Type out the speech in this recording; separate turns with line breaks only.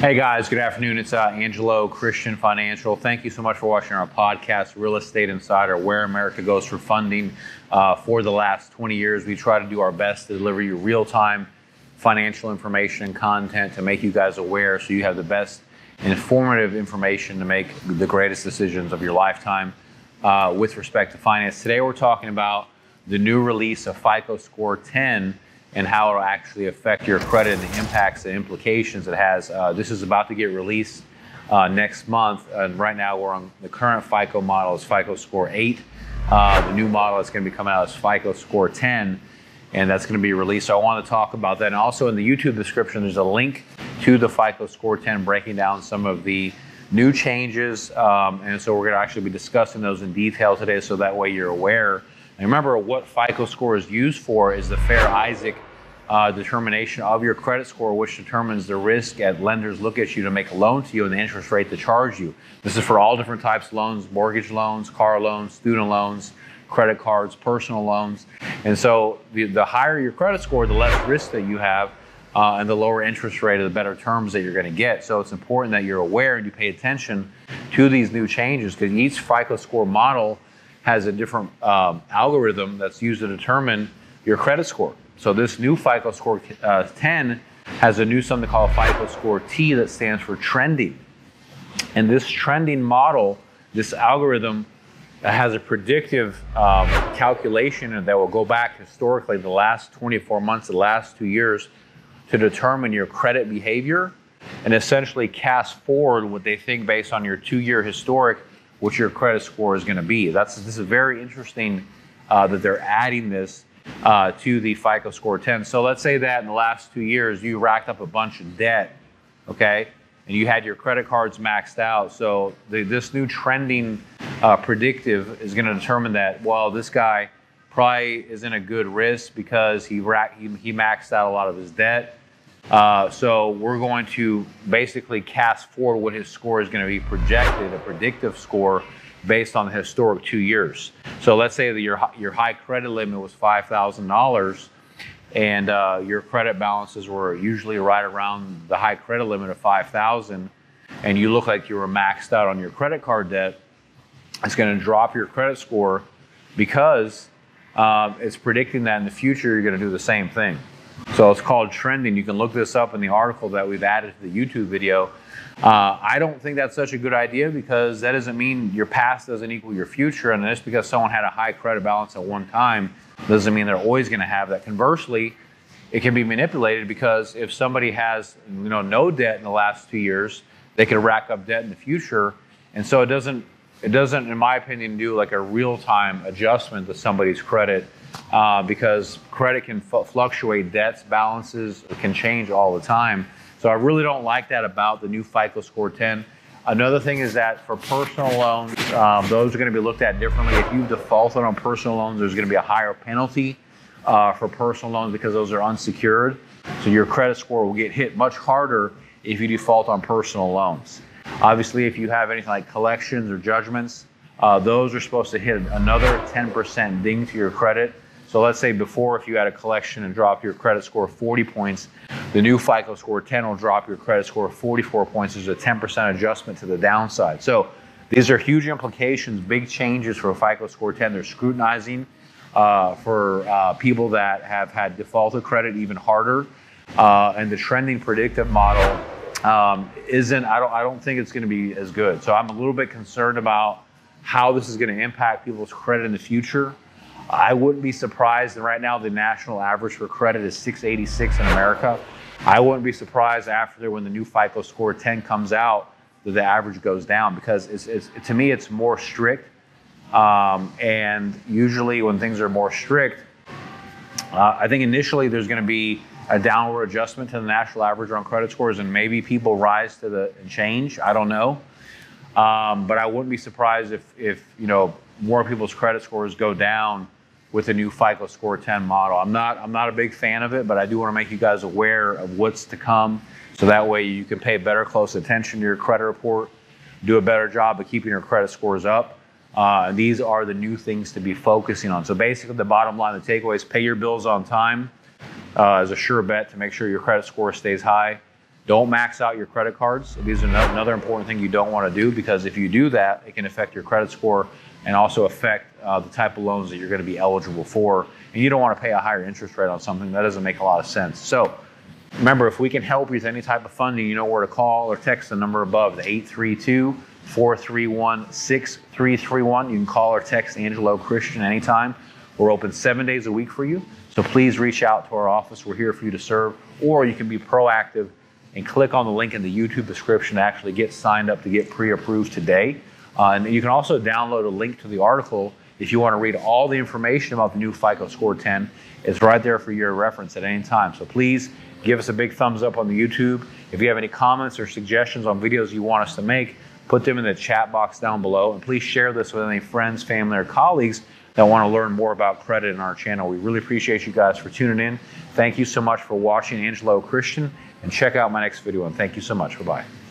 Hey guys, good afternoon. It's Angelo Christian Financial. Thank you so much for watching our podcast, Real Estate Insider, where America goes for funding. For the last 20 years, we try to do our best to deliver you real-time financial information and content to make you guys aware so you have the best informative information to make the greatest decisions of your lifetime with respect to finance. Today we're talking about the new release of FICO Score 10 and how it'll actually affect your credit and the impacts and implications it has. This is about to get released next month, and right now we're on the current FICO model is FICO Score 8. The new model that's going to be coming out is FICO Score 10, and that's going to be released. So I want to talk about that. And also in the YouTube description, there's a link to the FICO Score 10 breaking down some of the new changes, and so we're going to actually be discussing those in detail today, so that way you're aware. And remember, what FICO Score is used for is the Fair Isaac determination of your credit score, which determines the risk that lenders look at you to make a loan to you and the interest rate to charge you. This is for all different types of loans: mortgage loans, car loans, student loans, credit cards, personal loans. And so the higher your credit score, the less risk that you have, and the lower interest rate, the better terms that you're going to get. So it's important that you're aware and you pay attention to these new changes, because each FICO Score model has a different algorithm that's used to determine your credit score. So this new FICO Score 10 has a new something called FICO Score T that stands for trending. And this trending model, this algorithm, has a predictive calculation that will go back historically the last 24 months, the last 2 years, to determine your credit behavior and essentially cast forward what they think based on your 2-year historic, what your credit score is going to be. This is very interesting that they're adding this to the FICO Score 10. So let's say that in the last 2 years you racked up a bunch of debt, okay, and you had your credit cards maxed out. So this new trending predictive is going to determine that, well, this guy probably isn't a good risk because he maxed out a lot of his debt. So we're going to basically cast forward what his score is going to be projected, a predictive score based on the historic 2 years. So let's say that your high credit limit was $5,000 and your credit balances were usually right around the high credit limit of $5,000, and you look like you were maxed out on your credit card debt. It's going to drop your credit score because it's predicting that in the future you're going to do the same thing. So it's called trending. You can look this up in the article that we've added to the YouTube video. I don't think that's such a good idea, because that doesn't mean your past doesn't equal your future, and just because someone had a high credit balance at one time doesn't mean they're always going to have that. Conversely, it can be manipulated, because if somebody has no debt in the last 2 years, they could rack up debt in the future, and so it doesn't, in my opinion, do like a real-time adjustment to somebody's credit, because credit can fluctuate, debts, balances can change all the time. So I really don't like that about the new FICO Score 10. Another thing is that for personal loans, those are going to be looked at differently. If you defaulted on personal loans, there's going to be a higher penalty for personal loans, because those are unsecured. So your credit score will get hit much harder if you default on personal loans. Obviously, if you have anything like collections or judgments, those are supposed to hit another 10% ding to your credit. So let's say before, if you had a collection and drop your credit score 40 points, the new FICO Score 10 will drop your credit score 44 points. There's a 10% adjustment to the downside. So these are huge implications, big changes for FICO Score 10. They're scrutinizing for people that have had defaulted credit even harder. And the trending predictive model I don't think it's going to be as good. So I'm a little bit concerned about how this is going to impact people's credit in the future. I wouldn't be surprised, and right now the national average for credit is 686 in America. I wouldn't be surprised when the new FICO Score 10 comes out that the average goes down, because to me it's more strict. And usually when things are more strict, I think initially there's going to be a downward adjustment to the national average on credit scores, and maybe people rise to the change. I don't know. But I wouldn't be surprised if more people's credit scores go down with the new FICO Score 10 model. I'm not a big fan of it, but I do want to make you guys aware of what's to come, so that way you can pay close attention to your credit report, do a better job of keeping your credit scores up. These are the new things to be focusing on. So basically, the bottom line, the takeaway is pay your bills on time as a sure bet to make sure your credit score stays high. Don't max out your credit cards. These are another important thing you don't want to do, because if you do that, it can affect your credit score and also affect the type of loans that you're going to be eligible for. And you don't want to pay a higher interest rate on something that doesn't make a lot of sense. So remember, if we can help you with any type of funding, you know where to call or text the number above, the 832-431-6331. You can call or text Angelo Christian anytime. We're open 7 days a week for you. So please reach out to our office. We're here for you to serve. Or you can be proactive and click on the link in the YouTube description to actually get signed up to get pre-approved today. And you can also download a link to the article if you want to read all the information about the new FICO Score 10. It's right there for your reference at any time. So please give us a big thumbs up on the YouTube. If you have any comments or suggestions on videos you want us to make, put them in the chat box down below. And please share this with any friends, family, or colleagues that want to learn more about credit in our channel. We really appreciate you guys for tuning in. Thank you so much for watching Angelo Christian, and check out my next video, and thank you so much. Bye-bye.